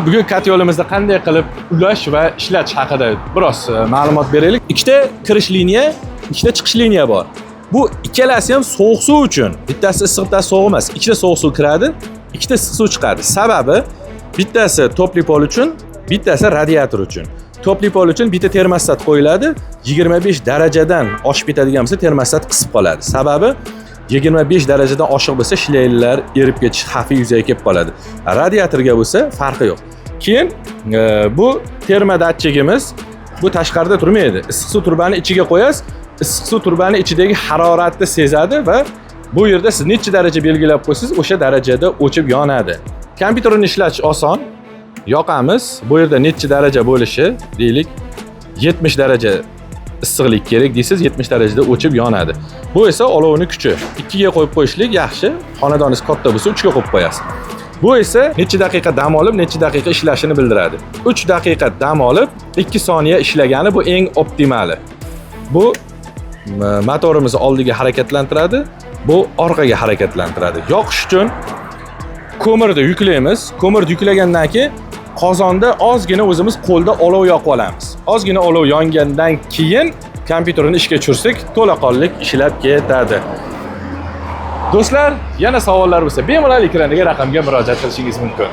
bugun katyolimizda qanday qilib ulash va ishlatish haqida biroz ma'lumot beraylik. Ikkita kirish liniya, ikkita chiqish liniya bor. Bu ikkalasi ham sovuq suv uchun. Bittasi issiq, bittasi sovuq emas. Ikkita sovuq suv kiradi, ikkita issiq suv chiqadi. Sababi bittasi topli pol uchun, bittasi radiator uchun. Topli pol uchun bitta termostat qo'yiladi. 25 darajadan oshib ketadigan bo'lsa, termostat qisib qoladi. Sababi 25 darajadan oshiq bo'lsa, shlaylar erib ketish xavfi yuzaga kelib qoladi. Radiatorga bo'lsa, farqi yo'q. Keyin bu termodatchigimiz bu tashqarida turmaydi. Issiq suv turbani ichiga qo'yasiz. Issiq suv turbani ichidagi haroratni sezadi va bu yerda siz necha daraja belgilab qo'ysiz, o'sha darajada o'chib yonadi. Kompyuterni ishlatish oson. Yoqamiz. Bu yerda necha daraja bo'lishi, deylik 70 daraja issiqlik kerak deysiz, 70 darajada o'chib yonadi. Bu esa olovning kuchi. 2 ga qo'yib qo'yishlik yaxshi. Xonadoningiz katta bo'lsa 3 ga qo'yib qo'yasiz. Bu esa necha daqiqa dam olib, necha daqiqa ishlashini bildiradi. 3 daqiqa dam olib, 2 soniya ishlagani bu eng optimali. Bu motorimizni oldiga harakatlantiradi, bu orqaga harakatlantiradi. Yoqish uchun ko'mirni yuklaymiz. Ko'mirni yuklagandan keyin qozonda ozgina o'zimiz qo'lda olov yoqib olamiz. Ozgina olov yongandan keyin kompyuterni ishga tushirsak, to'laqonlik ishlab ketadi. Do'stlar, yana savollar bo'lsa, bemalol ekrandagi raqamga murojaat qilishingiz mumkin.